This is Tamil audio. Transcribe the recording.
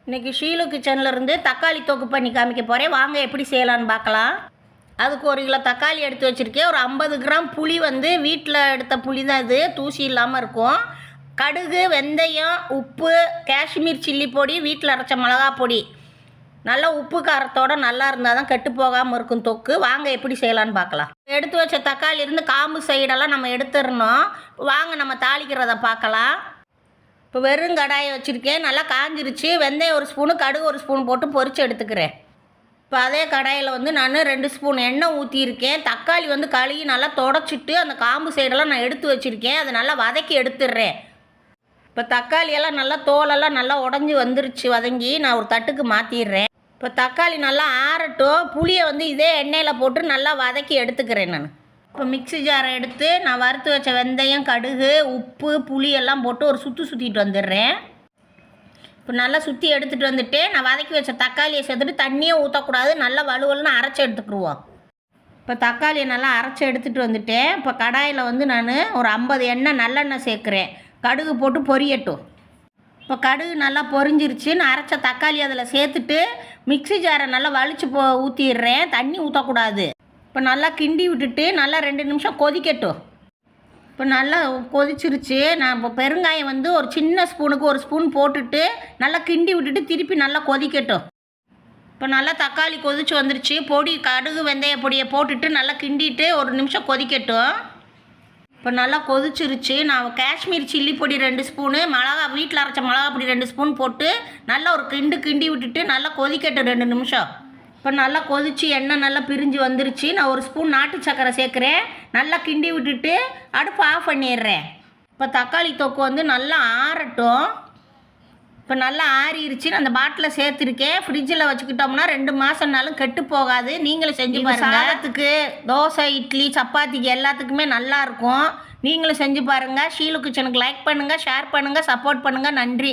இன்றைக்கி ஷீலு கிச்சன்லேருந்து தக்காளி தொக்கு பண்ணி காமிக்க போகிறேன். வாங்க எப்படி செய்யலான்னு பார்க்கலாம். அதுக்கு 1 கிலோ தக்காளி எடுத்து வச்சுருக்கேன். ஒரு 50 கிராம் புளி வந்து வீட்டில் எடுத்த புளி தான், இது தூசி இல்லாமல் இருக்கும். கடுகு, வெந்தயம், உப்பு, காஷ்மீர் சில்லி பொடி, வீட்டில் அரைச்ச மிளகா பொடி. நல்லா உப்பு காரத்தோடு நல்லா இருந்தால் தான் கெட்டு போகாமல் இருக்கும் தொக்கு. வாங்க எப்படி செய்யலான்னு பார்க்கலாம். எடுத்து வச்ச தக்காளி இருந்து காம்பு சைடெல்லாம் நம்ம எடுத்துடணும். வாங்க நம்ம தாளிக்கிறத பார்க்கலாம். இப்போ வெறும் கடாயை வச்சுருக்கேன், நல்லா காஞ்சிருச்சு. வெந்தயம் 1 ஸ்பூனு, கடுகு 1 ஸ்பூன் போட்டு பொரித்து எடுத்துக்கிறேன். இப்போ அதே கடாயில் வந்து நான் 2 ஸ்பூன் எண்ணெய் ஊற்றியிருக்கேன். தக்காளி வந்து கழுவி நல்லா தொடச்சிட்டு அந்த காம்பு சைடெல்லாம் நான் எடுத்து வச்சுருக்கேன். அதை நல்லா வதக்கி எடுத்துடுறேன். இப்போ தக்காளியெல்லாம் நல்லா தோலெல்லாம் நல்லா உடஞ்சி வந்துருச்சு, வதங்கி நான் ஒரு தட்டுக்கு மாற்றிடுறேன். இப்போ தக்காளி நல்லா ஆறட்டும். புளியை வந்து இதே எண்ணெயில் போட்டு நல்லா வதக்கி எடுத்துக்கிறேன் நான். இப்போ மிக்ஸி ஜாரை எடுத்து நான் வறுத்து வச்ச வெந்தயம், கடுகு, உப்பு, புளி எல்லாம் போட்டு ஒரு சுற்றிட்டு வந்துடுறேன். இப்போ நல்லா சுற்றி எடுத்துகிட்டு வந்துட்டு நான் வதக்கி வச்ச தக்காளியை சேர்த்துட்டு தண்ணியே ஊற்றக்கூடாது, நல்லா வலுவலுன்னு அரைச்சி எடுத்துக்கிடுவோம். இப்போ தக்காளியை நல்லா அரைச்சி எடுத்துகிட்டு வந்துட்டேன். இப்போ கடாயில் வந்து நான் ஒரு 50 எண்ணெய் நல்லெண்ணெய் சேர்க்குறேன். கடுகு போட்டு பொரியட்டும். இப்போ கடுகு நல்லா பொரிஞ்சிருச்சு. நான் அரைச்ச தக்காளி அதில் சேர்த்துட்டு மிக்ஸி ஜாரை நல்லா வலிச்சு ஊற்றிடுறேன். தண்ணி ஊற்றக்கூடாது. இப்போ நல்லா கிண்டி விட்டுட்டு நல்லா 2 நிமிஷம் கொதிக்கட்டும். இப்போ நல்லா கொதிச்சிருச்சு. நான் இப்போ பெருங்காயம் வந்து ஒரு சின்ன ஸ்பூனுக்கு 1 ஸ்பூன் போட்டுட்டு நல்லா கிண்டி விட்டுட்டு திருப்பி நல்லா கொதிக்கட்டும். இப்போ நல்லா தக்காளி கொதிச்சு வந்துருச்சு. பொடி கடுகு வெந்தய பொடியை போட்டுட்டு நல்லா கிண்டிட்டு 1 நிமிஷம் கொதிக்கட்டும். இப்போ நல்லா கொதிச்சிருச்சு. நான் காஷ்மீர் சில்லி பொடி 2 ஸ்பூனு, மிளகா வீட்டில் அரைச்ச மிளகா பொடி 2 ஸ்பூன் போட்டு நல்லா ஒரு கிண்டி விட்டுட்டு நல்லா கொதிக்கட்டும் 2 நிமிஷம். இப்போ நல்லா கொதிச்சு எண்ணெய் நல்லா பிரிஞ்சு வந்துருச்சு. நான் 1 ஸ்பூன் நாட்டு சக்கரை சேர்க்குறேன். நல்லா கிண்டி விட்டுட்டு அடுப்பு ஆஃப் பண்ணிடுறேன். இப்போ தக்காளி தொக்கு வந்து நல்லா ஆறட்டும். இப்போ நல்லா ஆறிடுச்சு. நான் அந்த பாட்டில் சேர்த்துருக்கேன். ஃப்ரிட்ஜில் வச்சுக்கிட்டோம்னா 2 மாதம்னாலும் கெட்டு போகாது. நீங்களும் செஞ்சு பாருங்கள். சாதத்துக்கு, தோசை, இட்லி, சப்பாத்திக்கு எல்லாத்துக்குமே நல்லாயிருக்கும். நீங்களும் செஞ்சு பாருங்கள். ஷீலு கிச்சனுக்கு லைக் பண்ணுங்கள், ஷேர் பண்ணுங்கள், சப்போர்ட் பண்ணுங்கள். நன்றி.